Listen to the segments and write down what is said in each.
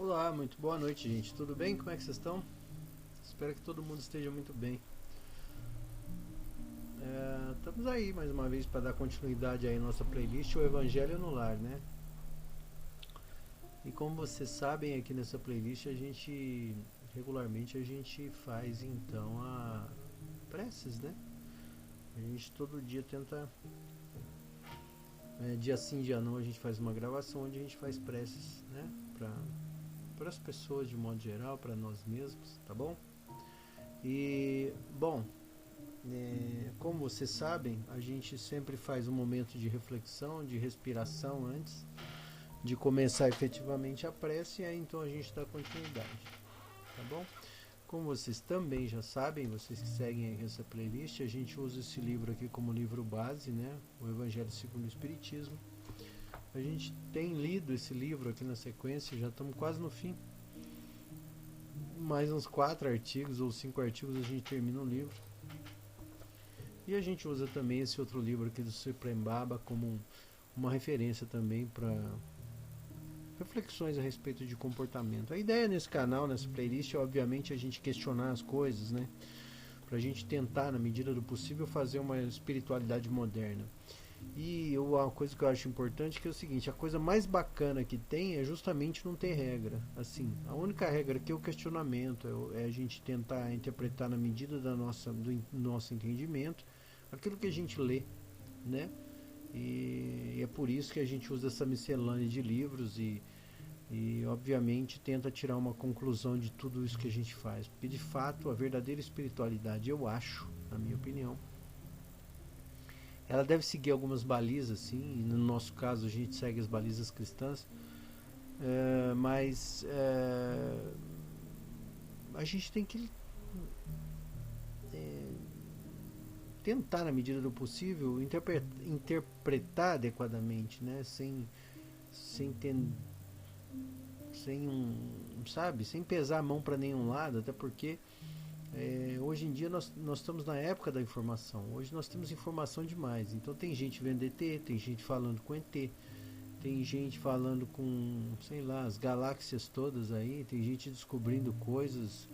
Olá, muito boa noite, gente. Tudo bem? Como é que vocês estão? Espero que todo mundo esteja muito bem. Estamos aí mais uma vez para dar continuidade aí à nossa playlist O Evangelho no Lar, né? E como vocês sabem, aqui nessa playlist regularmente a gente faz então a preces, né? A gente todo dia tenta, dia sim, dia não, a gente faz uma gravação onde a gente faz preces, né? Para as pessoas de modo geral, para nós mesmos, tá bom? E, bom, como vocês sabem, a gente sempre faz um momento de reflexão, de respiração antes de começar efetivamente a prece, e aí então a gente dá continuidade, tá bom? Como vocês também já sabem, vocês que seguem essa playlist, a gente usa esse livro aqui como livro base, né? O Evangelho segundo o Espiritismo. A gente tem lido esse livro aqui na sequência, já estamos quase no fim. Mais uns 4 artigos ou 5 artigos a gente termina o livro. E a gente usa também esse outro livro aqui do Supreme Baba como uma referência também para reflexões a respeito de comportamento. A ideia nesse canal, nessa playlist, é obviamente a gente questionar as coisas, né? Para a gente tentar, na medida do possível, fazer uma espiritualidade moderna. E uma coisa que eu acho importante é o seguinte: a coisa mais bacana que tem é justamente não ter regra. Assim, a única regra aqui é o questionamento, é a gente tentar interpretar na medida do nosso entendimento aquilo que a gente lê, né? E é por isso que a gente usa essa miscelânea de livros e obviamente tenta tirar uma conclusão de tudo isso que a gente faz, porque de fato a verdadeira espiritualidade, eu acho, na minha opinião, ela deve seguir algumas balizas, sim. No nosso caso a gente segue as balizas cristãs, mas a gente tem que tentar, na medida do possível, interpretar adequadamente, né? Sem ter, sem pesar a mão para nenhum lado, até porque hoje em dia nós estamos na época da informação. Hoje nós temos informação demais. Então tem gente vendo ET, tem gente falando com ET, tem gente falando com, sei lá, as galáxias todas aí, tem gente descobrindo coisas.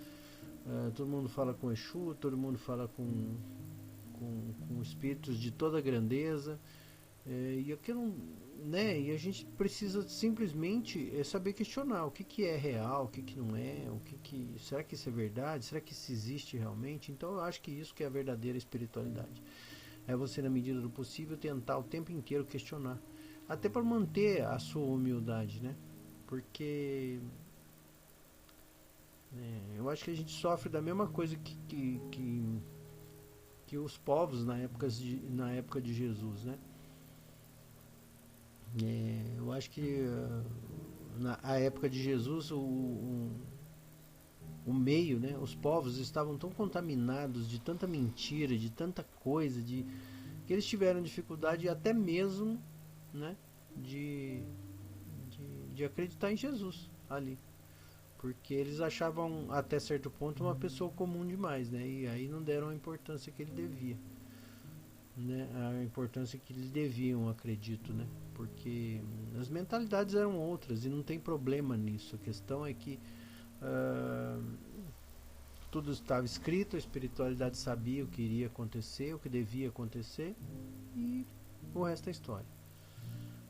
Todo mundo fala com Exu, todo mundo fala com espíritos de toda grandeza. E aquilo, né? E a gente precisa simplesmente saber questionar o que é real, o que não é, será que isso é verdade, será que isso existe realmente? Então eu acho que isso que é a verdadeira espiritualidade. É você, na medida do possível, tentar o tempo inteiro questionar, até para manter a sua humildade, né? Porque eu acho que a gente sofre da mesma coisa que os povos na época de Jesus, né? Eu acho que na época de Jesus o meio, né, os povos estavam tão contaminados de tanta mentira, de tanta coisa, que eles tiveram dificuldade até mesmo, né, de, de acreditar em Jesus ali, porque eles achavam até certo ponto uma pessoa comum demais, né, e aí não deram a importância que ele devia, né, a importância que eles deviam, acredito, né, porque as mentalidades eram outras e não tem problema nisso. A questão é que tudo estava escrito, a espiritualidade sabia o que iria acontecer, o que devia acontecer, e o resto é história.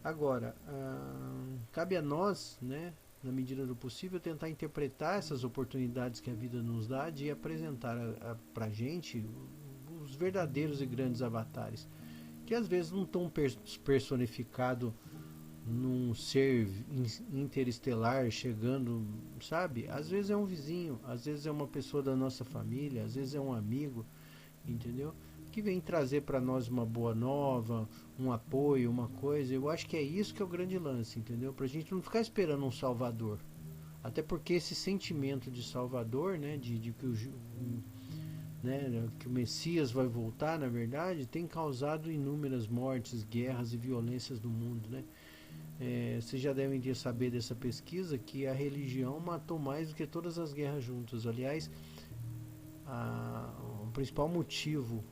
Agora, cabe a nós, né, na medida do possível, tentar interpretar essas oportunidades que a vida nos dá de apresentar para a gente os verdadeiros e grandes avatares, que às vezes não estão personificados num ser interestelar chegando, sabe? Às vezes é um vizinho, às vezes é uma pessoa da nossa família, às vezes é um amigo, entendeu? Que vem trazer para nós uma boa nova, um apoio, uma coisa. Eu acho que é isso que é o grande lance, entendeu? Pra gente não ficar esperando um salvador. Até porque esse sentimento de salvador, né, de que o Messias vai voltar, na verdade, tem causado inúmeras mortes, guerras e violências no mundo, né? Vocês já devem ter saber dessa pesquisa que a religião matou mais do que todas as guerras juntas. Aliás, o principal motivo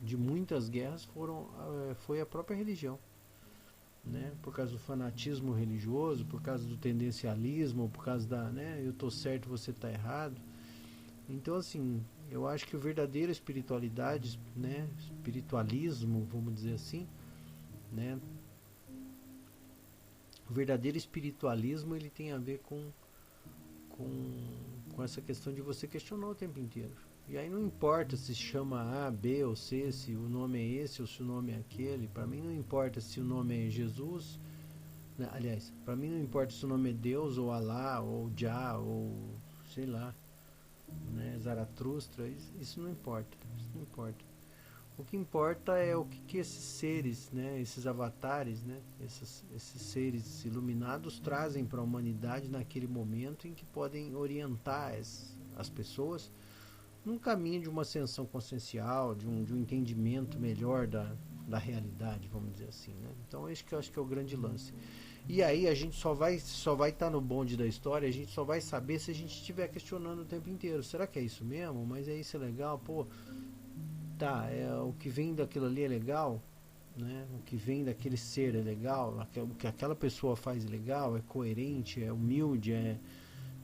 de muitas guerras foi a própria religião. né? Por causa do fanatismo religioso, por causa do tendencialismo, por causa da, né? Eu tô certo, você tá errado. Então, assim, eu acho que a verdadeira espiritualidade, né? Espiritualismo, vamos dizer assim, né? O verdadeiro espiritualismo, ele tem a ver com essa questão de você questionar o tempo inteiro. E aí não importa se chama A, B ou C, se o nome é esse ou se o nome é aquele. Para mim não importa se o nome é Jesus, né? Aliás, para mim não importa se o nome é Deus ou Alá ou Jah ou sei lá, né, Zaratustra. Isso não importa. Isso não importa. O que importa é o que esses seres, né, esses avatares, né, esses seres iluminados trazem para a humanidade naquele momento em que podem orientar as pessoas num caminho de uma ascensão consciencial, de um entendimento melhor da realidade, vamos dizer assim, né? Então esse que eu acho que é o grande lance. E aí a gente só vai estar no bonde da história, a gente só vai saber se a gente estiver questionando o tempo inteiro. Será que é isso mesmo? Mas é isso, é legal? Pô, tá, o que vem daquilo ali é legal? Né? O que vem daquele ser é legal? O que aquela pessoa faz é legal? É coerente? É humilde?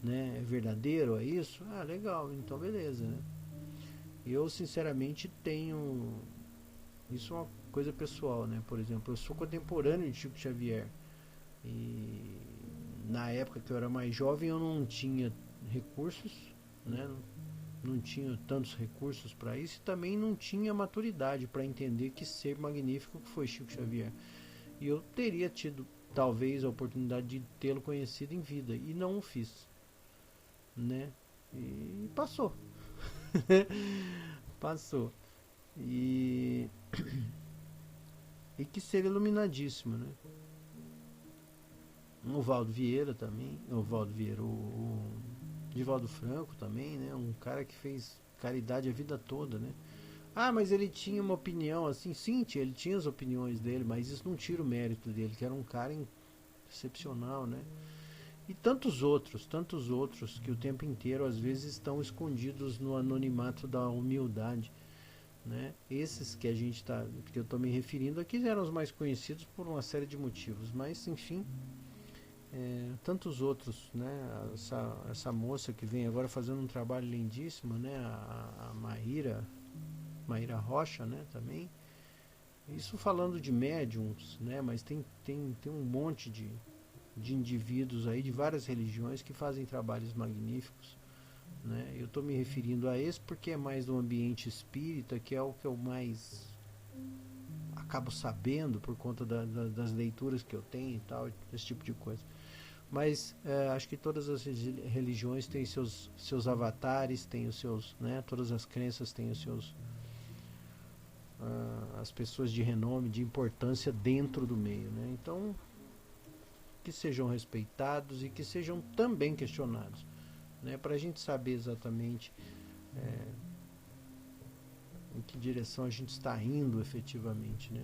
Né, é verdadeiro? É isso? Ah, legal, então beleza, né? Eu sinceramente tenho, isso é uma coisa pessoal, né? Por exemplo, eu sou contemporâneo de Chico Xavier e na época que eu era mais jovem eu não tinha recursos, né? Não tinha tantos recursos para isso e também não tinha maturidade para entender que ser magnífico que foi Chico Xavier. E eu teria tido talvez a oportunidade de tê-lo conhecido em vida e não o fiz, né? E passou. Passou. E que ser iluminadíssimo, né? O Valdo Vieira também, o Valdo Vieira, o Divaldo Franco também, né? Um cara que fez caridade a vida toda, né? Ah, mas ele tinha uma opinião assim, sim, ele tinha as opiniões dele, mas isso não tira o mérito dele, que era um cara excepcional, né? E tantos outros que o tempo inteiro às vezes estão escondidos no anonimato da humildade, né? Esses que a gente tá, que eu estou me referindo aqui eram os mais conhecidos por uma série de motivos, mas enfim, tantos outros, né? Essa moça que vem agora fazendo um trabalho lindíssimo, né? A Maíra Rocha, né? Também. Isso falando de médiums, né? Mas tem um monte de indivíduos aí de várias religiões que fazem trabalhos magníficos, né? Eu estou me referindo a esse porque é mais do ambiente espírita, que é o que eu mais acabo sabendo por conta das leituras que eu tenho e tal, esse tipo de coisa. Mas acho que todas as religiões têm seus avatares, têm os seus, né? Todas as crenças têm os seus, as pessoas de renome, de importância dentro do meio, né? Então que sejam respeitados e que sejam também questionados, né? Para a gente saber exatamente em que direção a gente está indo efetivamente, né?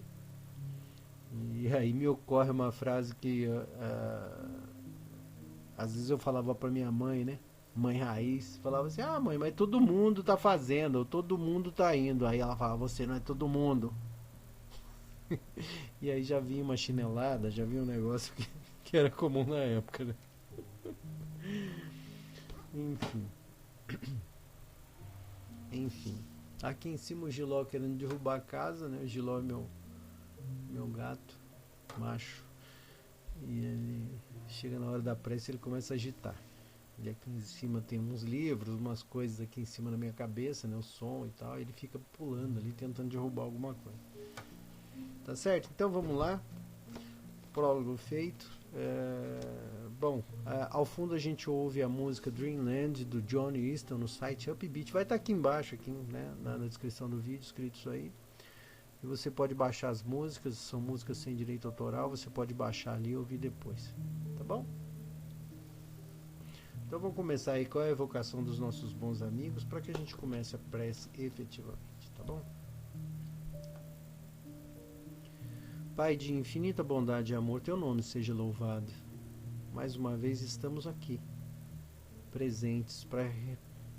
E aí me ocorre uma frase que às vezes eu falava para minha mãe, né? Mãe raiz, falava assim: ah, mãe, mas todo mundo tá fazendo, todo mundo tá indo. Aí ela falava: você não é todo mundo. E aí já vinha uma chinelada, já vinha um negócio que era comum na época, né? Enfim. Enfim. Aqui em cima o Giló querendo derrubar a casa, né? O Giló é meu gato, macho. E ele chega na hora da prece e ele começa a agitar. E aqui em cima tem uns livros, umas coisas aqui em cima na minha cabeça, né? O som e tal. E ele fica pulando ali, tentando derrubar alguma coisa. Tá certo? Então vamos lá. Prólogo feito. Bom, ao fundo a gente ouve a música Dreamland do Johnny Easton no site Upbeat. Vai estar aqui embaixo, aqui, né, na descrição do vídeo, escrito isso aí. E você pode baixar as músicas, são músicas sem direito autoral, você pode baixar ali e ouvir depois. Tá bom? Então vamos começar aí com a evocação dos nossos bons amigos para que a gente comece a prece efetivamente, tá bom? Pai de infinita bondade e amor, teu nome seja louvado. Mais uma vez estamos aqui, presentes para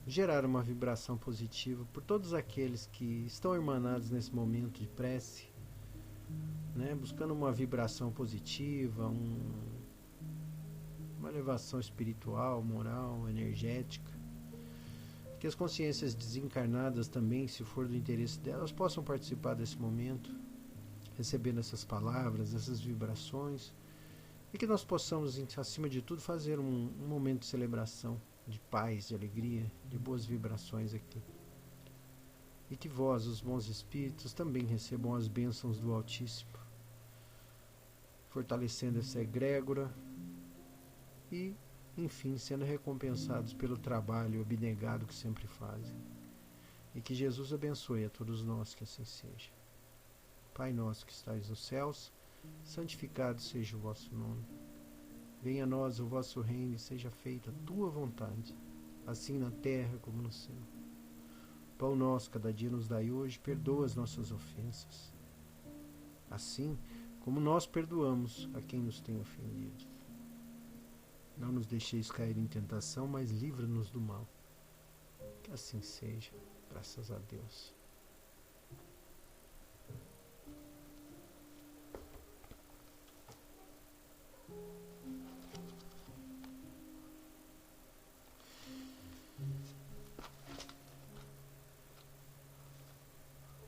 gerar uma vibração positiva por todos aqueles que estão emanados nesse momento de prece, né? Buscando uma vibração positiva, uma elevação espiritual, moral, energética. Que as consciências desencarnadas também, se for do interesse delas, possam participar desse momento, recebendo essas palavras, essas vibrações, e que nós possamos, acima de tudo, fazer um momento de celebração, de paz, de alegria, de boas vibrações aqui. E que vós, os bons espíritos, também recebam as bênçãos do Altíssimo, fortalecendo essa egrégora e, enfim, sendo recompensados pelo trabalho abnegado que sempre fazem. E que Jesus abençoe a todos nós, que assim seja. Pai nosso que estais nos céus, santificado seja o vosso nome. Venha a nós o vosso reino e seja feita a tua vontade, assim na terra como no céu. Pão nosso cada dia nos dai hoje, perdoa as nossas ofensas, assim como nós perdoamos a quem nos tem ofendido. Não nos deixeis cair em tentação, mas livra-nos do mal. Que assim seja, graças a Deus.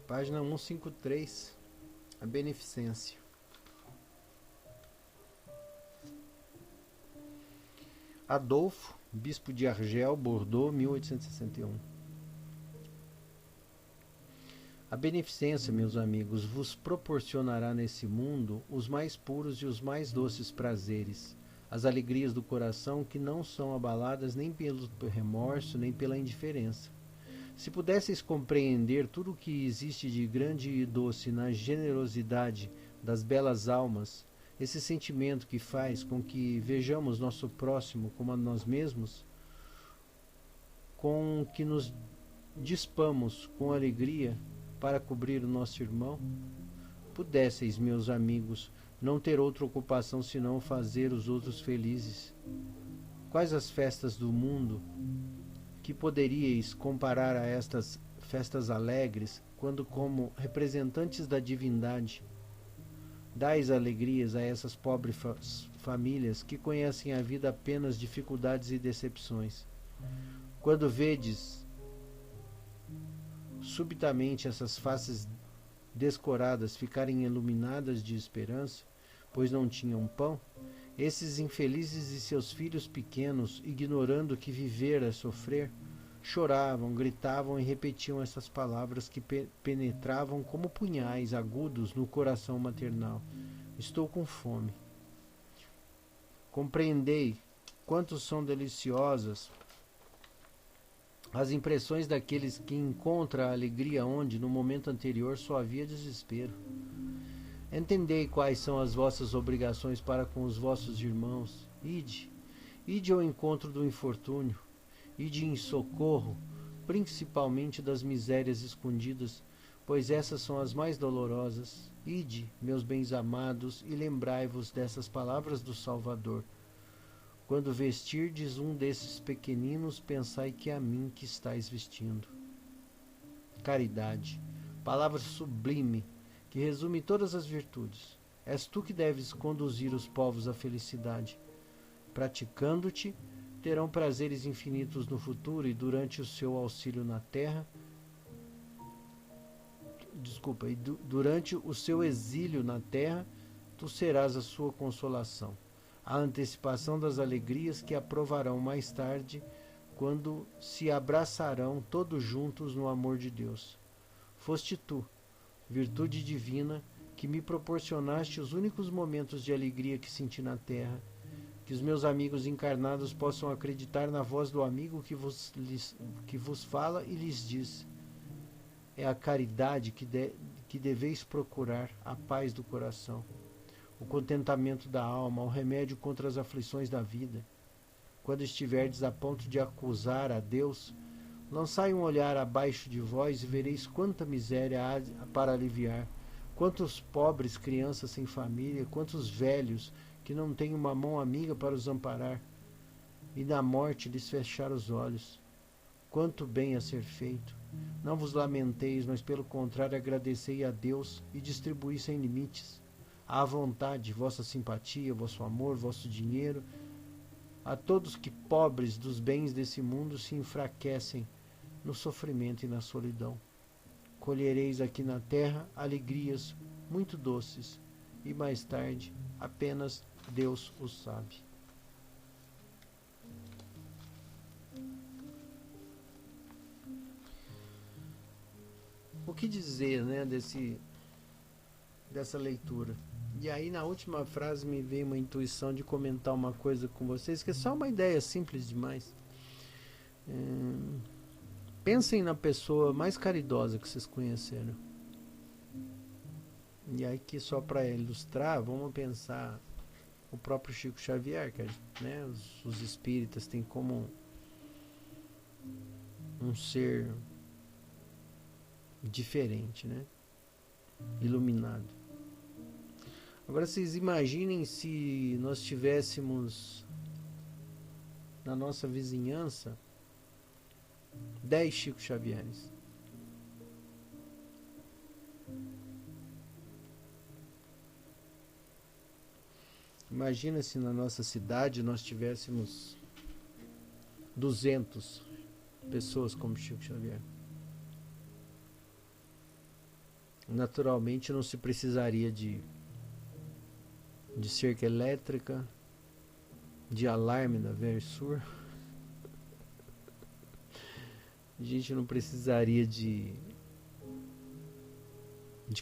Página 153, a beneficência. Adolfo, bispo de Argel, Bordeaux, 1861. A beneficência, meus amigos, vos proporcionará nesse mundo os mais puros e os mais doces prazeres, as alegrias do coração que não são abaladas nem pelo remorso, nem pela indiferença. Se pudesseis compreender tudo o que existe de grande e doce na generosidade das belas almas, esse sentimento que faz com que vejamos nosso próximo como a nós mesmos, com que nos dispamos com alegria para cobrir o nosso irmão, pudesseis, meus amigos, não ter outra ocupação senão fazer os outros felizes. Quais as festas do mundo que poderíeis comparar a estas festas alegres, quando, como representantes da divindade, dais alegrias a essas pobres famílias que conhecem a vida apenas dificuldades e decepções? Quando vedes subitamente essas faces descoradas ficarem iluminadas de esperança, pois não tinham pão, esses infelizes e seus filhos pequenos, ignorando que viver é sofrer, choravam, gritavam e repetiam essas palavras que penetravam como punhais agudos no coração maternal: estou com fome. Compreendei quanto são deliciosas as impressões daqueles que encontram a alegria onde, no momento anterior, só havia desespero. Entendei quais são as vossas obrigações para com os vossos irmãos. Ide ao encontro do infortúnio, ide em socorro, principalmente das misérias escondidas, pois essas são as mais dolorosas. Ide, meus bens amados, e lembrai-vos dessas palavras do Salvador: quando vestirdes um desses pequeninos, pensai que é a mim que estáis vestindo. Caridade, palavra sublime, que resume todas as virtudes. És tu que deves conduzir os povos à felicidade. Praticando-te, terão prazeres infinitos no futuro, e durante o seu auxílio na terra, durante o seu exílio na terra, tu serás a sua consolação, a antecipação das alegrias que aprovarão mais tarde, quando se abraçarão todos juntos no amor de Deus. Foste tu, virtude divina, que me proporcionaste os únicos momentos de alegria que senti na terra. Que os meus amigos encarnados possam acreditar na voz do amigo que vos fala e lhes diz: é a caridade que deveis procurar, a paz do coração, o contentamento da alma, o remédio contra as aflições da vida. Quando estiverdes a ponto de acusar a Deus, lançai um olhar abaixo de vós e vereis quanta miséria há para aliviar, quantos pobres crianças sem família, quantos velhos que não têm uma mão amiga para os amparar, e na morte lhes fechar os olhos. quanto bem a ser feito. Não vos lamenteis, mas pelo contrário agradecei a Deus e distribuí sem limites, à vontade, vossa simpatia, vosso amor, vosso dinheiro, a todos que, pobres dos bens desse mundo, se enfraquecem no sofrimento e na solidão. Colhereis aqui na terra alegrias muito doces, e mais tarde apenas Deus o sabe. O que dizer, né, dessa leitura? E aí na última frase me veio uma intuição de comentar uma coisa com vocês, que é só uma ideia simples demais. Pensem na pessoa mais caridosa que vocês conheceram. E aí que só para ilustrar, vamos pensar o próprio Chico Xavier, que, né, os espíritas têm como um ser diferente, né? Iluminado. Agora vocês imaginem se nós tivéssemos na nossa vizinhança 10 Chico Xavieres. Imagina se na nossa cidade nós tivéssemos 200 pessoas como Chico Xavier. Naturalmente não se precisaria de cerca elétrica, de alarme da Versur. A gente não precisaria de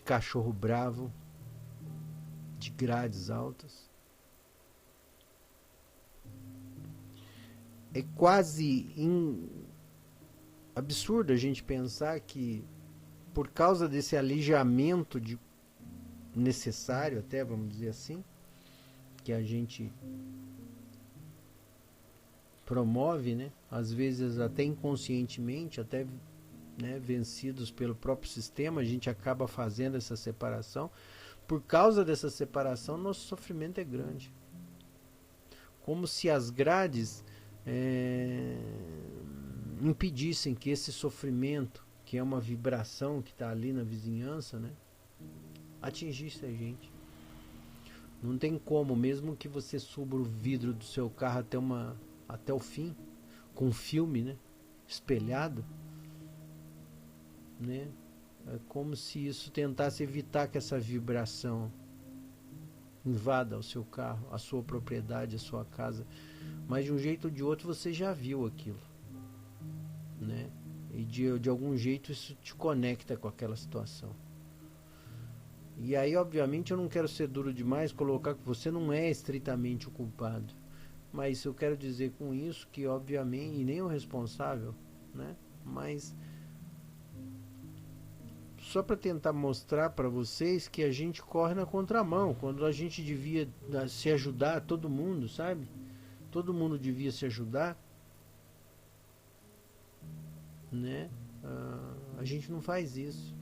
cachorro bravo, de grades altas. É quase absurdo a gente pensar que, por causa desse alijamento necessário, até vamos dizer assim, que a gente promove, né, às vezes até inconscientemente, até, né, vencidos pelo próprio sistema, a gente acaba fazendo essa separação. Por causa dessa separação, nosso sofrimento é grande. Como se as grades impedissem que esse sofrimento, que é uma vibração que está ali na vizinhança, né, atingisse a gente. Não tem como, mesmo que você suba o vidro do seu carro até o fim, com um filme, né, espelhado, né, é como se isso tentasse evitar que essa vibração invada o seu carro, a sua propriedade, a sua casa. Mas de um jeito ou de outro você já viu aquilo, né? E de algum jeito isso te conecta com aquela situação. E aí, obviamente, eu não quero ser duro demais, colocar que você não é estritamente o culpado. Mas eu quero dizer com isso que, obviamente, e nem o responsável, né? Mas só para tentar mostrar para vocês que a gente corre na contramão, quando a gente devia se ajudar, todo mundo, sabe? Todo mundo devia se ajudar, né? A gente não faz isso.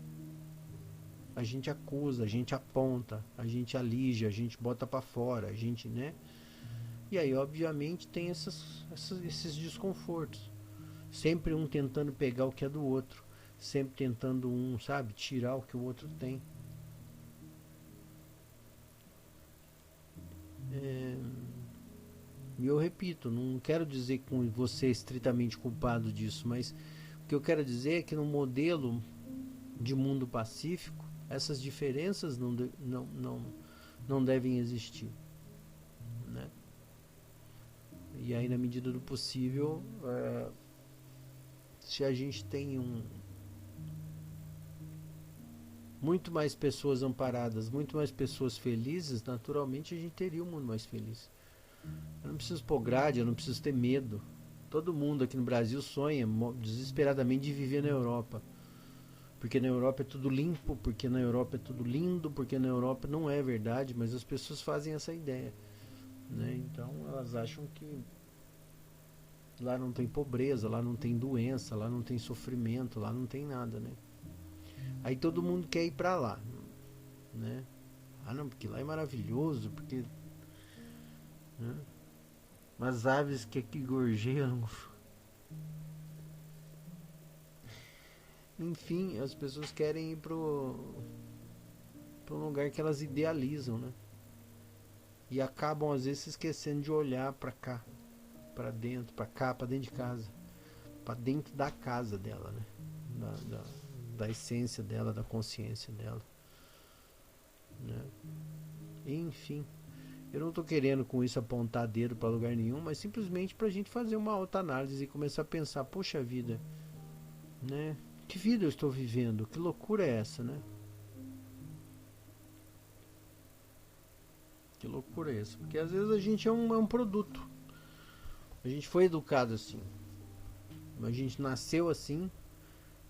A gente acusa, a gente aponta, a gente alija, a gente bota para fora, a gente, né? E aí, obviamente, tem esses desconfortos. Sempre um tentando pegar o que é do outro. Sempre tentando sabe, tirar o que o outro tem. E eu repito, não quero dizer que você é estritamente culpado disso, mas o que eu quero dizer é que no modelo de mundo pacífico, essas diferenças não devem existir, né? E aí, na medida do possível, se a gente tem muito mais pessoas amparadas, muito mais pessoas felizes, naturalmente a gente teria um mundo mais feliz. Eu não preciso pôr grade, eu não preciso ter medo. Todo mundo aqui no Brasil sonha desesperadamente de viver na Europa. Porque na Europa é tudo limpo, porque na Europa é tudo lindo, porque na Europa não é verdade, mas as pessoas fazem essa ideia, né? Então elas acham que lá não tem pobreza, lá não tem doença, lá não tem sofrimento, lá não tem nada, né? Aí todo mundo quer ir pra lá, né? Ah não, porque lá é maravilhoso, porque, né? As aves que aqui gorjeiam enfim, as pessoas querem ir para um lugar que elas idealizam, né? E acabam às vezes se esquecendo de olhar para cá, para dentro, para cá, para dentro de casa, para dentro da casa dela, né? Da essência dela, da consciência dela, né? Enfim, eu não estou querendo com isso apontar dedo para lugar nenhum, mas simplesmente para a gente fazer uma autoanálise e começar a pensar, poxa vida, né? Que vida eu estou vivendo? Que loucura é essa, né? Que loucura é essa? Porque às vezes a gente é um produto. A gente foi educado assim. A gente nasceu assim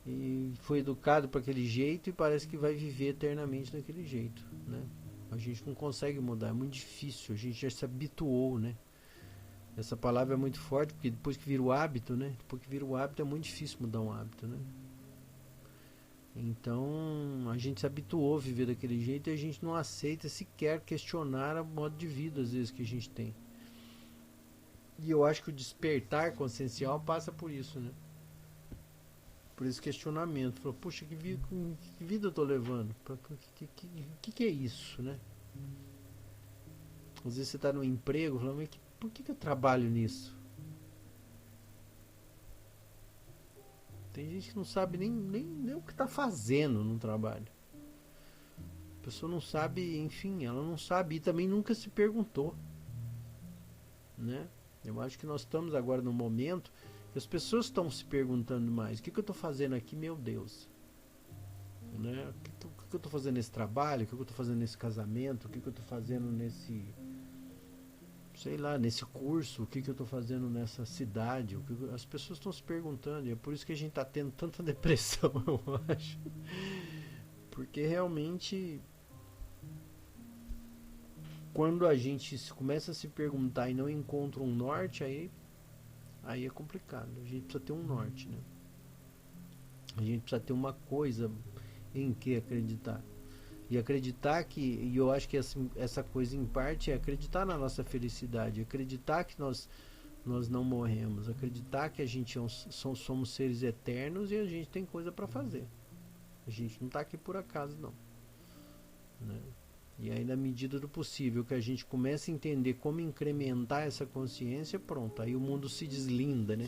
e foi educado para aquele jeito e parece que vai viver eternamente daquele jeito, né? A gente não consegue mudar, é muito difícil, a gente já se habituou, né? Essa palavra é muito forte porque depois que vira o hábito, né? Depois que vira o hábito é muito difícil mudar um hábito, né? Então a gente se habituou a viver daquele jeito e a gente não aceita sequer questionar o modo de vida às vezes que a gente tem. E eu acho que o despertar consciencial passa por isso, né? Por esse questionamento. Falou, puxa, que vida eu tô levando? Que é isso, né? Às vezes você tá no emprego falando, mas por que eu trabalho nisso? Tem gente que não sabe nem o que tá fazendo no trabalho. A pessoa não sabe, enfim, ela não sabe e também nunca se perguntou, né? Eu acho que nós estamos agora num momento que as pessoas estão se perguntando mais, o que eu estou fazendo aqui, meu Deus, né? O que eu estou fazendo nesse trabalho, o que eu estou fazendo nesse casamento, o que eu estou fazendo nesse, sei lá, nesse curso, o que eu estou fazendo nessa cidade, as pessoas estão se perguntando e é por isso que a gente está tendo tanta depressão, eu acho, porque realmente quando a gente começa a se perguntar e não encontra um norte, aí é complicado. A gente precisa ter um norte, né? A gente precisa ter uma coisa em que acreditar. E acreditar que, e eu acho que essa coisa em parte é acreditar na nossa felicidade, acreditar que nós não morremos, acreditar que a gente somos seres eternos e a gente tem coisa para fazer. A gente não está aqui por acaso, não. Né? E aí, na medida do possível que a gente comece a entender como incrementar essa consciência, pronto, aí o mundo se deslinda, né?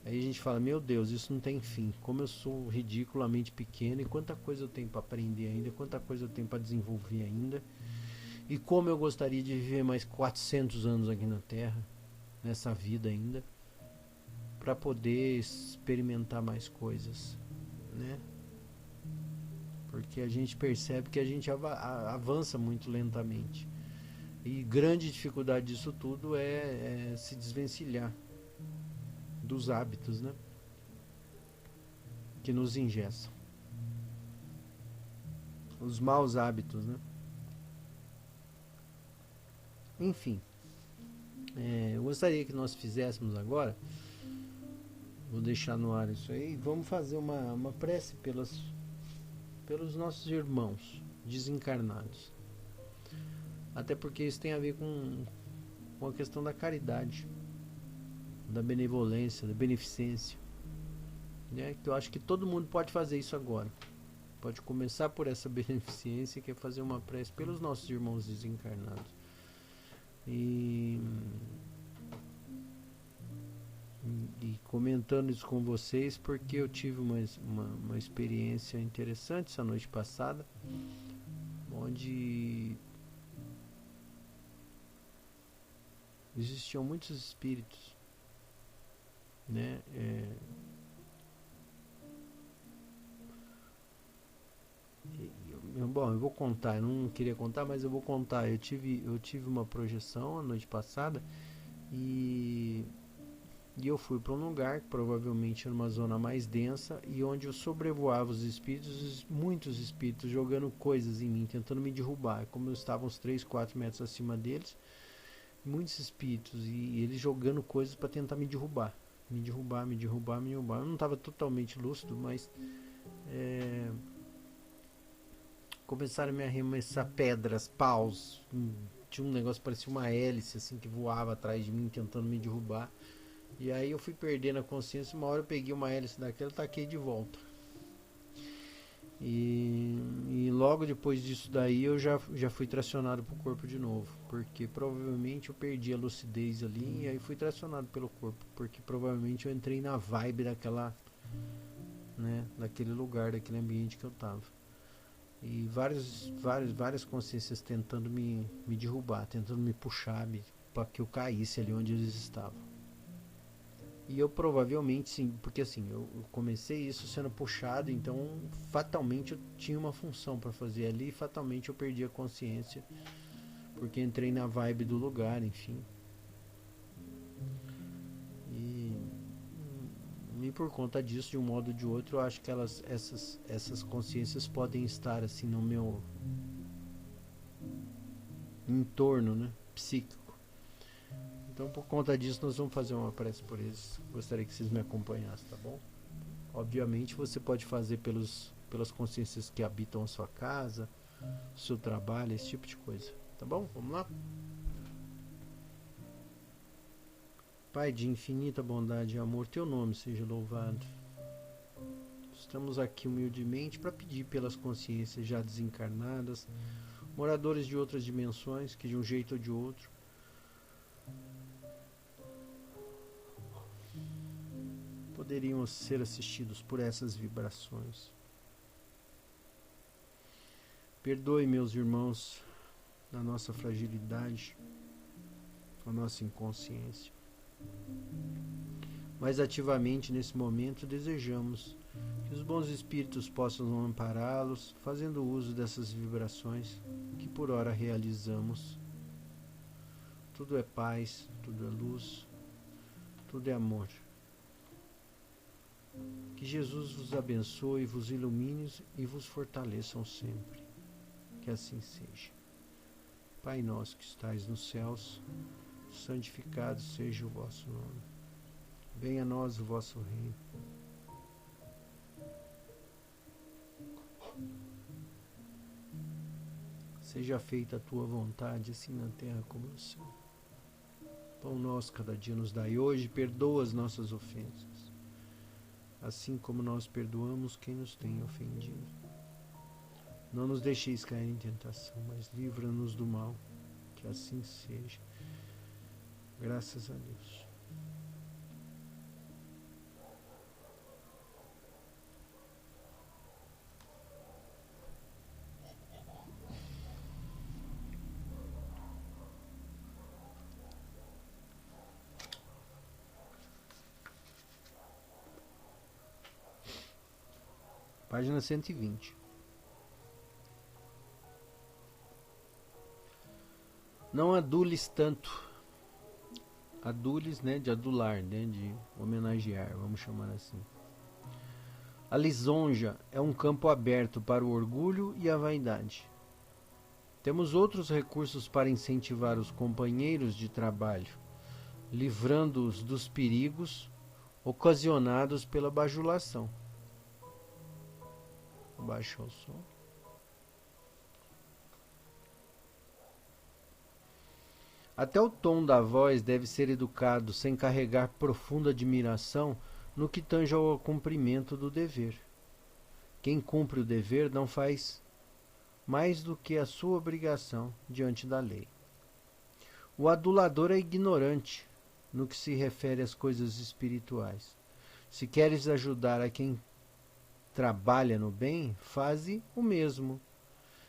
Aí a gente fala, meu Deus, isso não tem fim. Como eu sou ridiculamente pequeno e quanta coisa eu tenho para aprender ainda, quanta coisa eu tenho para desenvolver ainda. E como eu gostaria de viver mais 400 anos aqui na Terra, nessa vida ainda, para poder experimentar mais coisas, né? Porque a gente percebe que a gente avança muito lentamente. E grande dificuldade disso tudo é se desvencilhar dos hábitos, né? Que nos engessam. Os maus hábitos, né? Enfim. Eu gostaria que nós fizéssemos agora, vou deixar no ar isso aí, vamos fazer uma prece pelos nossos irmãos desencarnados. Até porque isso tem a ver com a questão da caridade, da benevolência, da beneficência, né? Eu acho que todo mundo pode fazer isso agora. Pode começar por essa beneficência, que é fazer uma prece pelos nossos irmãos desencarnados. E comentando isso com vocês porque eu tive uma experiência interessante essa noite passada, onde existiam muitos espíritos, né? Bom, eu vou contar, eu não queria contar, mas eu vou contar. Eu tive uma projeção a noite passada e eu fui para um lugar, provavelmente numa zona mais densa, e onde eu sobrevoava os espíritos, muitos espíritos jogando coisas em mim, tentando me derrubar. Como eu estava uns 3, 4 metros acima deles, muitos espíritos, e eles jogando coisas para tentar me derrubar. Me derrubar. Eu não estava totalmente lúcido, mas começaram a me arremessar pedras, paus. Tinha um negócio que parecia uma hélice assim, que voava atrás de mim, tentando me derrubar. E aí eu fui perdendo a consciência. Uma hora eu peguei uma hélice daquela e taquei de volta. E logo depois disso daí eu já fui tracionado pro corpo de novo, porque provavelmente eu perdi a lucidez ali e aí fui tracionado pelo corpo, porque provavelmente eu entrei na vibe daquela, né, daquele lugar, daquele ambiente que eu tava. E várias consciências tentando me derrubar, tentando me puxar para que eu caísse ali onde eles estavam. E eu provavelmente sim, porque assim, eu comecei isso sendo puxado, então fatalmente eu tinha uma função para fazer ali e fatalmente eu perdi a consciência, porque entrei na vibe do lugar, enfim. E por conta disso, de um modo ou de outro, eu acho que essas consciências podem estar assim no meu entorno, né, psíquico. Então, por conta disso, nós vamos fazer uma prece por eles. Gostaria que vocês me acompanhassem, tá bom? Obviamente, você pode fazer pelas consciências que habitam a sua casa, seu trabalho, esse tipo de coisa. Tá bom? Vamos lá? Pai de infinita bondade e amor, teu nome seja louvado. Estamos aqui humildemente para pedir pelas consciências já desencarnadas, moradores de outras dimensões que de um jeito ou de outro poderiam ser assistidos por essas vibrações. Perdoe, meus irmãos, da nossa fragilidade, a nossa inconsciência. Mas ativamente nesse momento desejamos que os bons espíritos possam ampará-los, fazendo uso dessas vibrações que por ora realizamos. Tudo é paz, tudo é luz, tudo é amor. Que Jesus vos abençoe, vos ilumine e vos fortaleçam sempre. Que assim seja. Pai nosso que estais nos céus, santificado seja o vosso nome. Venha a nós o vosso reino. Seja feita a tua vontade, assim na terra como no céu. Pão nosso cada dia nos dai hoje, perdoa as nossas ofensas, assim como nós perdoamos quem nos tem ofendido. Não nos deixeis cair em tentação, mas livra-nos do mal, que assim seja. Graças a Deus. Página 120. Não adules tanto. Adules, né, de adular, né, de homenagear, vamos chamar assim. A lisonja é um campo aberto para o orgulho e a vaidade. Temos outros recursos para incentivar os companheiros de trabalho, livrando-os dos perigos ocasionados pela bajulação. Baixa o som. Até o tom da voz deve ser educado sem carregar profunda admiração no que tange ao cumprimento do dever. Quem cumpre o dever não faz mais do que a sua obrigação diante da lei. O adulador é ignorante no que se refere às coisas espirituais. Se queres ajudar a quem trabalha no bem, faze o mesmo.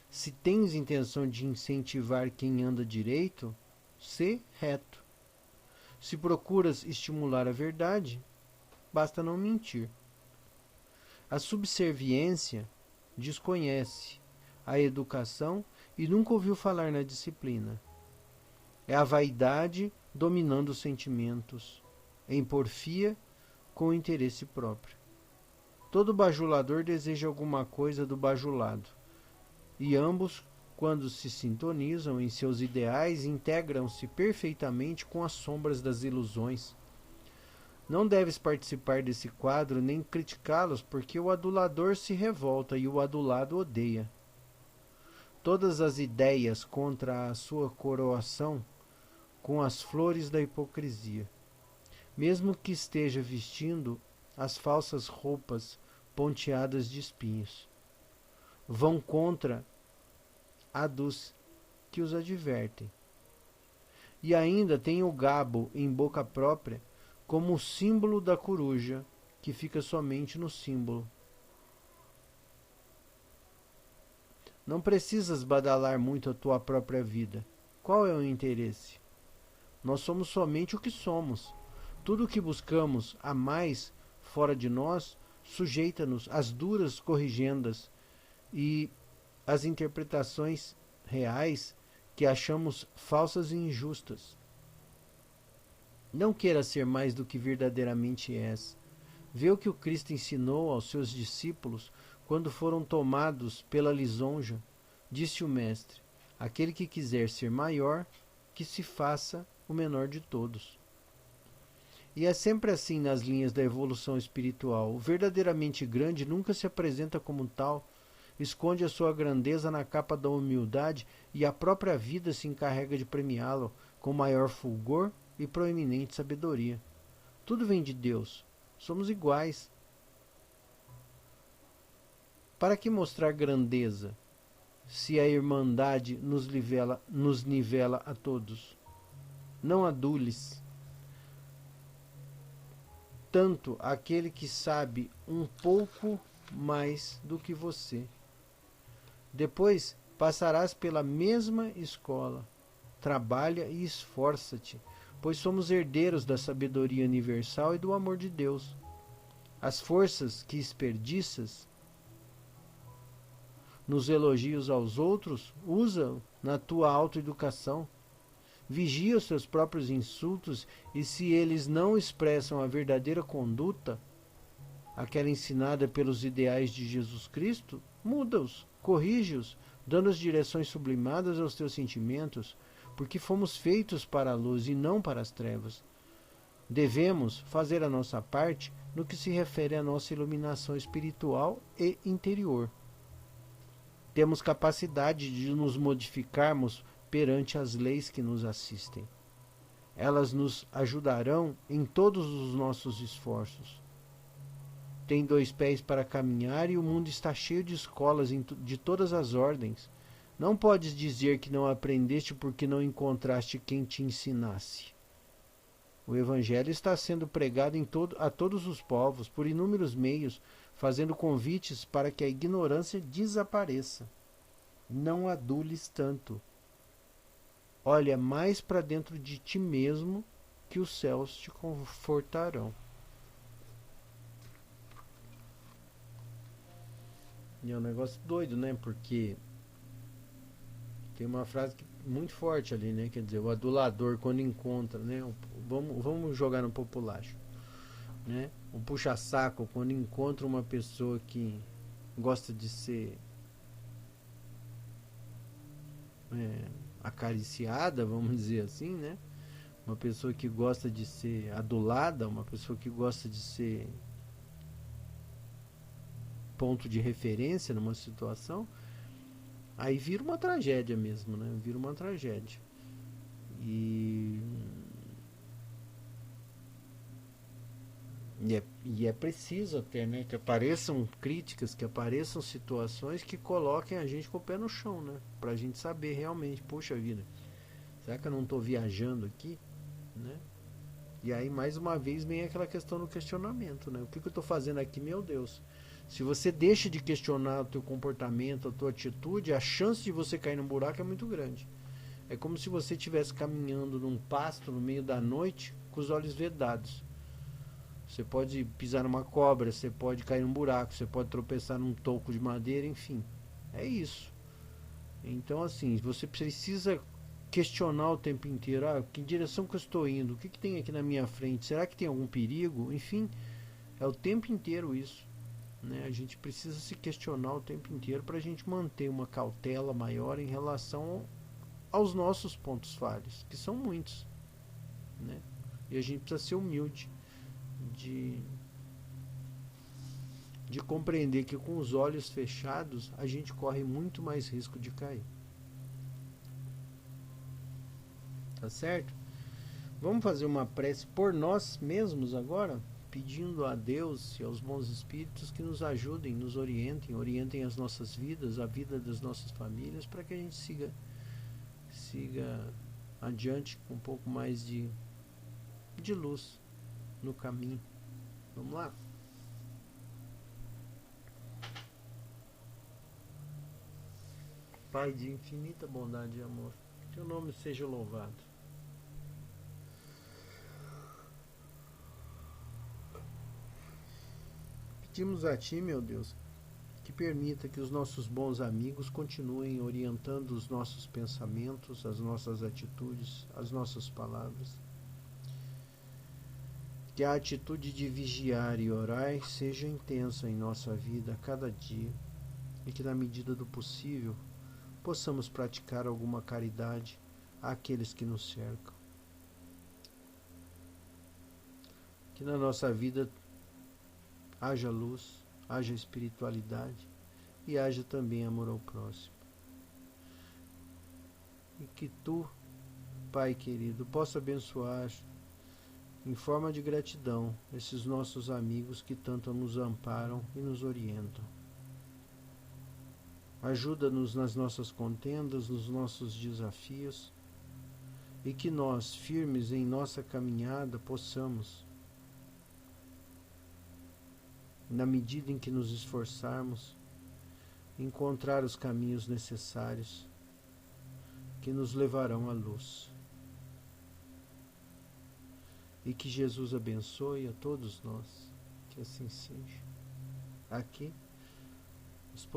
Se tens intenção de incentivar quem anda direito, sê reto. Se procuras estimular a verdade, basta não mentir. A subserviência desconhece a educação e nunca ouviu falar na disciplina. É a vaidade dominando os sentimentos, em porfia com o interesse próprio. Todo bajulador deseja alguma coisa do bajulado, e ambos, quando se sintonizam em seus ideais, integram-se perfeitamente com as sombras das ilusões. Não deves participar desse quadro nem criticá-los, porque o adulador se revolta e o adulado odeia. Todas as ideias contra a sua coroação com as flores da hipocrisia, mesmo que esteja vestindo as falsas roupas ponteadas de espinhos. vão contra a dos que os advertem. E ainda tem o gabo em boca própria como o símbolo da coruja, que fica somente no símbolo. Não precisas badalar muito a tua própria vida. Qual é o interesse? Nós somos somente o que somos. Tudo o que buscamos a mais fora de nós sujeita-nos às duras corrigendas e às interpretações reais que achamos falsas e injustas. Não queiras ser mais do que verdadeiramente és. Vê o que o Cristo ensinou aos seus discípulos quando foram tomados pela lisonja. Disse o Mestre: aquele que quiser ser maior, que se faça o menor de todos. E é sempre assim nas linhas da evolução espiritual. O verdadeiramente grande nunca se apresenta como tal, esconde a sua grandeza na capa da humildade e a própria vida se encarrega de premiá-lo com maior fulgor e proeminente sabedoria. Tudo vem de Deus. Somos iguais. Para que mostrar grandeza, se a irmandade nos nivela a todos? Não adules tanto aquele que sabe um pouco mais do que você. Depois passarás pela mesma escola. Trabalha e esforça-te, pois somos herdeiros da sabedoria universal e do amor de Deus. As forças que desperdiças nos elogios aos outros, usa na tua autoeducação. Vigia os seus próprios insultos e, se eles não expressam a verdadeira conduta, aquela ensinada pelos ideais de Jesus Cristo, muda-os, corrige-os, dando as direções sublimadas aos teus sentimentos, porque fomos feitos para a luz e não para as trevas. Devemos fazer a nossa parte no que se refere à nossa iluminação espiritual e interior. Temos capacidade de nos modificarmos perante as leis que nos assistem. Elas nos ajudarão em todos os nossos esforços. Tem 2 pés para caminhar e o mundo está cheio de escolas de todas as ordens. Não podes dizer que não aprendeste porque não encontraste quem te ensinasse. O Evangelho está sendo pregado a todos os povos, por inúmeros meios, fazendo convites para que a ignorância desapareça. Não adules tanto. Olha mais para dentro de ti mesmo, que os céus te confortarão. E é um negócio doido, né? Porque tem uma frase muito forte ali, né? Quer dizer, o adulador, quando encontra, né? Vamos jogar no populacho, né? O puxa-saco, quando encontra uma pessoa que gosta de ser acariciada, vamos dizer assim, né? Uma pessoa que gosta de ser adulada, uma pessoa que gosta de ser ponto de referência numa situação, aí vira uma tragédia mesmo, né? Vira uma tragédia. E é preciso até, né, que apareçam críticas, que apareçam situações que coloquem a gente com o pé no chão, né? Pra gente saber realmente, poxa vida, será que eu não estou viajando aqui, né? E aí mais uma vez vem aquela questão do questionamento, né? O que eu estou fazendo aqui, meu Deus? Se você deixa de questionar o teu comportamento, a tua atitude, a chance de você cair num buraco é muito grande. É como se você estivesse caminhando num pasto no meio da noite com os olhos vedados. Você pode pisar numa cobra, você pode cair num buraco, você pode tropeçar num toco de madeira, enfim. É isso. Então, assim, você precisa questionar o tempo inteiro. Que direção que eu estou indo? O que tem aqui na minha frente? Será que tem algum perigo? Enfim, é o tempo inteiro isso, né? A gente precisa se questionar o tempo inteiro para a gente manter uma cautela maior em relação aos nossos pontos falhos, que são muitos, né? E a gente precisa ser humilde de compreender que com os olhos fechados a gente corre muito mais risco de cair. Tá certo? Vamos fazer uma prece por nós mesmos agora, pedindo a Deus e aos bons espíritos que nos ajudem, nos orientem as nossas vidas, a vida das nossas famílias, para que a gente siga adiante com um pouco mais de luz no caminho. Vamos lá? Pai de infinita bondade e amor, teu nome seja louvado. Pedimos a Ti, meu Deus, que permita que os nossos bons amigos continuem orientando os nossos pensamentos, as nossas atitudes, as nossas palavras. Que a atitude de vigiar e orar seja intensa em nossa vida a cada dia e que, na medida do possível, possamos praticar alguma caridade àqueles que nos cercam. Que na nossa vida haja luz, haja espiritualidade e haja também amor ao próximo. E que Tu, Pai querido, possa abençoar em forma de gratidão esses nossos amigos que tanto nos amparam e nos orientam. Ajuda-nos nas nossas contendas, nos nossos desafios, e que nós, firmes em nossa caminhada, possamos, na medida em que nos esforçarmos, encontrar os caminhos necessários que nos levarão à luz. E que Jesus abençoe a todos nós, que assim seja. Aqui nós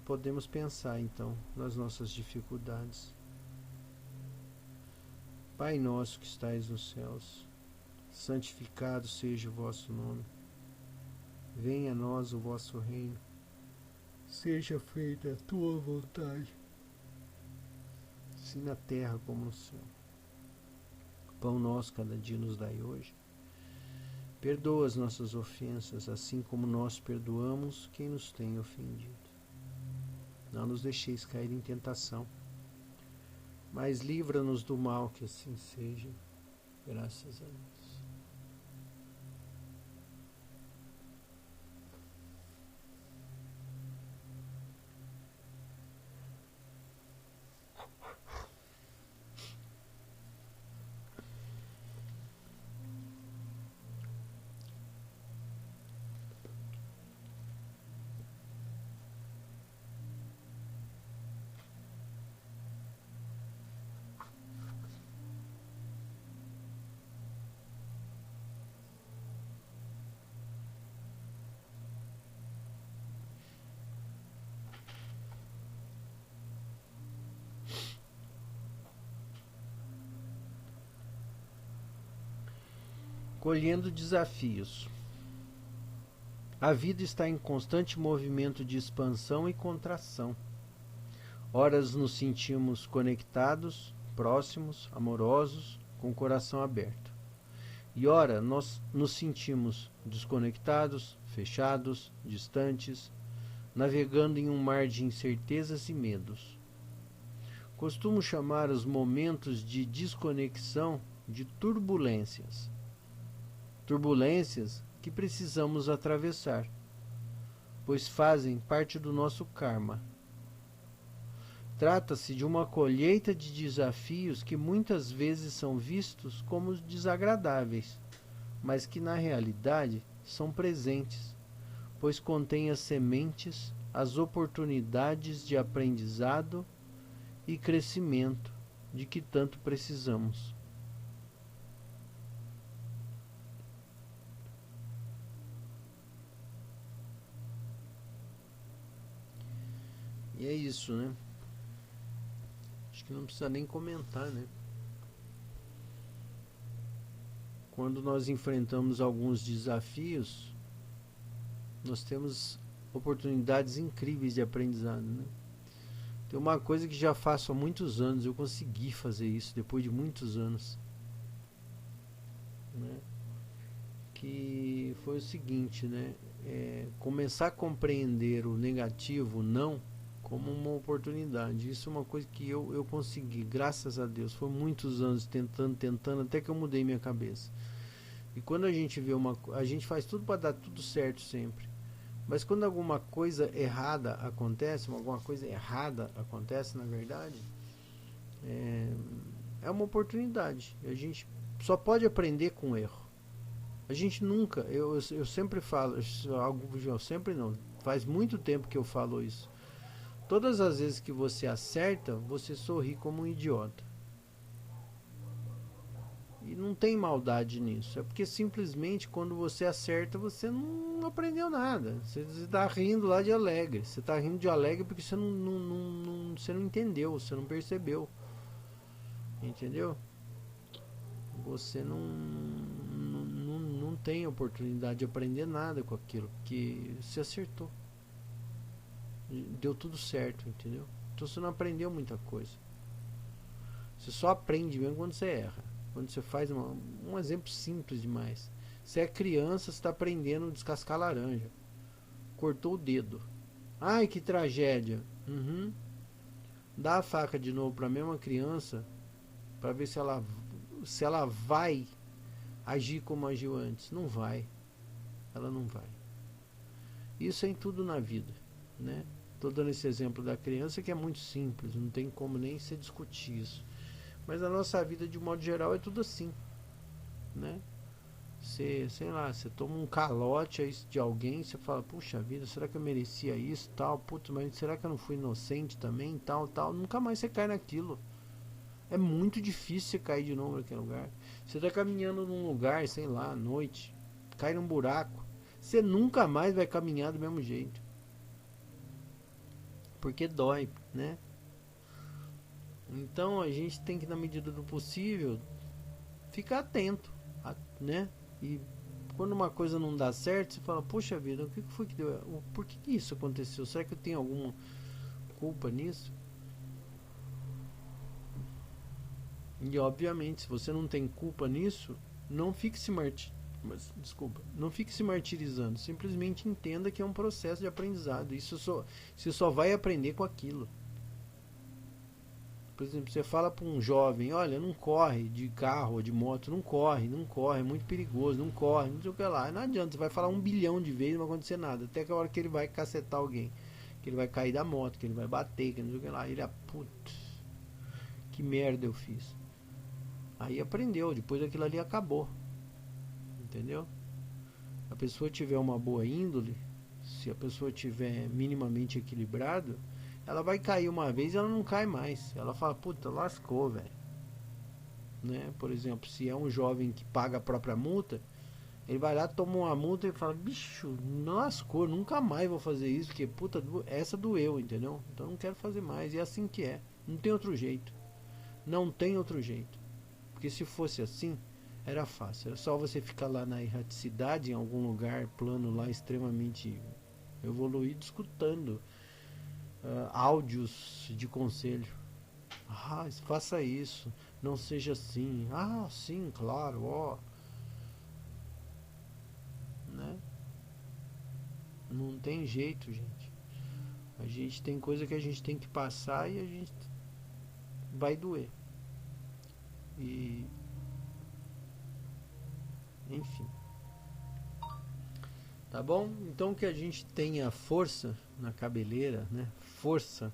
podemos pensar então nas nossas dificuldades. Pai nosso que estais nos céus, santificado seja o vosso nome. Venha a nós o vosso reino. Seja feita a tua vontade, assim na terra como no céu. O pão nosso cada dia nos dai hoje. Perdoa as nossas ofensas, assim como nós perdoamos quem nos tem ofendido. Não nos deixeis cair em tentação, mas livra-nos do mal, que assim seja. Graças a Deus. Colhendo desafios. A vida está em constante movimento de expansão e contração. Horas nos sentimos conectados, próximos, amorosos, com o coração aberto. E ora nós nos sentimos desconectados, fechados, distantes, navegando em um mar de incertezas e medos. Costumo chamar os momentos de desconexão de turbulências. Turbulências que precisamos atravessar, pois fazem parte do nosso karma. Trata-se de uma colheita de desafios que muitas vezes são vistos como desagradáveis, mas que na realidade são presentes, pois contêm as sementes, as oportunidades de aprendizado e crescimento de que tanto precisamos. E é isso, né? Acho que não precisa nem comentar, né? Quando nós enfrentamos alguns desafios, nós temos oportunidades incríveis de aprendizado, né? Tem uma coisa que já faço há muitos anos, eu consegui fazer isso depois de muitos anos, né? Que foi o seguinte, né? Começar a compreender o negativo, o não, como uma oportunidade. Isso é uma coisa que eu consegui, graças a Deus. Foi muitos anos tentando, até que eu mudei minha cabeça. E quando a gente vê a gente faz tudo para dar tudo certo sempre. Mas quando alguma coisa errada acontece, na verdade, é uma oportunidade. A gente só pode aprender com o erro. A gente nunca, eu sempre falo, eu sempre não, faz muito tempo que eu falo isso. Todas as vezes que você acerta, você sorri como um idiota. E não tem maldade nisso. É porque simplesmente quando você acerta, você não aprendeu nada. Você está rindo lá de alegre. Você está rindo de alegre porque você você não entendeu, você não percebeu. Entendeu? Você não tem oportunidade de aprender nada com aquilo, porque você acertou. Deu tudo certo, entendeu? Então você não aprendeu muita coisa. Você só aprende mesmo quando você erra. Quando você faz um exemplo simples demais. Você é criança, você está aprendendo a descascar laranja. Cortou o dedo. Ai, que tragédia. Uhum. Dá a faca de novo para a mesma criança para ver se ela vai agir como agiu antes. Não vai. Ela não vai. Isso é em tudo na vida, né? Estou dando esse exemplo da criança que é muito simples, não tem como nem se discutir isso. Mas a nossa vida, de modo geral, é tudo assim, né? Você, sei lá, você toma um calote de alguém, você fala, puxa vida, será que eu merecia isso, tal, putz, mas será que eu não fui inocente também, tal, tal, nunca mais você cai naquilo. É muito difícil você cair de novo naquele lugar. Você tá caminhando num lugar, sei lá, à noite, cai num buraco, você nunca mais vai caminhar do mesmo jeito. Porque dói, né? Então a gente tem que, na medida do possível, ficar atento, né? E quando uma coisa não dá certo, você fala, poxa vida, o que foi que deu? Por que isso aconteceu? Será que eu tenho alguma culpa nisso? E obviamente, se você não tem culpa nisso, não fique não fique se martirizando. Simplesmente entenda que é um processo de aprendizado. Você só vai aprender com aquilo. Por exemplo, você fala para um jovem, olha, não corre de carro ou de moto, não corre, é muito perigoso, não corre, não sei o que lá. Não adianta, você vai falar 1 bilhão de vezes, não vai acontecer nada. Até que a hora que ele vai cacetar alguém, que ele vai cair da moto, que ele vai bater, que não sei o que lá. Ele, putz, que merda eu fiz. Aí aprendeu, depois aquilo ali acabou. Entendeu? A pessoa tiver uma boa índole, se a pessoa tiver minimamente equilibrado, ela vai cair uma vez e ela não cai mais. Ela fala, puta, lascou, velho. Né? Por exemplo, se é um jovem que paga a própria multa, ele vai lá, toma uma multa e fala, bicho, lascou, nunca mais vou fazer isso, porque puta, essa doeu, entendeu? Então não quero fazer mais. E é assim que é. Não tem outro jeito. Não tem outro jeito. Porque se fosse assim, era fácil. Era só você ficar lá na erraticidade, em algum lugar plano lá extremamente evoluído, escutando áudios de conselho. Faça isso, não seja assim. Sim, claro, ó. Né? Não tem jeito, gente. A gente tem coisa que a gente tem que passar e a gente vai doer. E enfim. Tá bom? Então que a gente tenha força na cabeleira, né? Força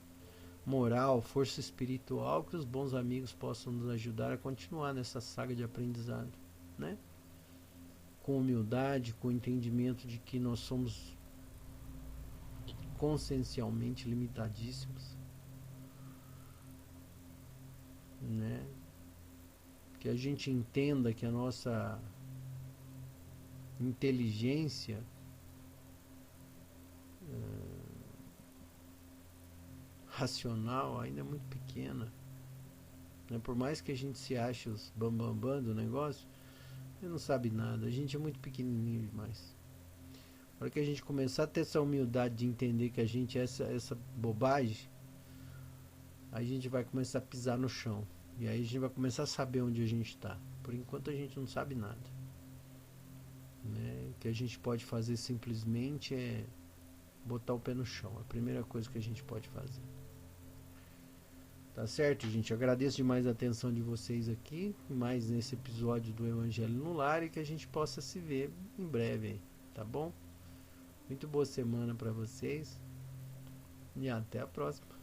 moral, força espiritual, que os bons amigos possam nos ajudar a continuar nessa saga de aprendizado, né? Com humildade, com o entendimento de que nós somos consciencialmente limitadíssimos, né? Que a gente entenda que a nossa inteligência racional ainda é muito pequena, né? Por mais que a gente se ache os bambambam do negócio, ele não sabe nada, a gente é muito pequenininho demais. Na hora que a gente começar a ter essa humildade de entender que a gente é essa bobagem, a gente vai começar a pisar no chão. E aí a gente vai começar a saber onde a gente está. Por enquanto a gente não sabe nada. Né? O que a gente pode fazer simplesmente é botar o pé no chão. A primeira coisa que a gente pode fazer. Tá certo, gente? Agradeço demais a atenção de vocês aqui, mais nesse episódio do Evangelho no Lar, e que a gente possa se ver em breve aí, tá bom? Muito boa semana para vocês e até a próxima.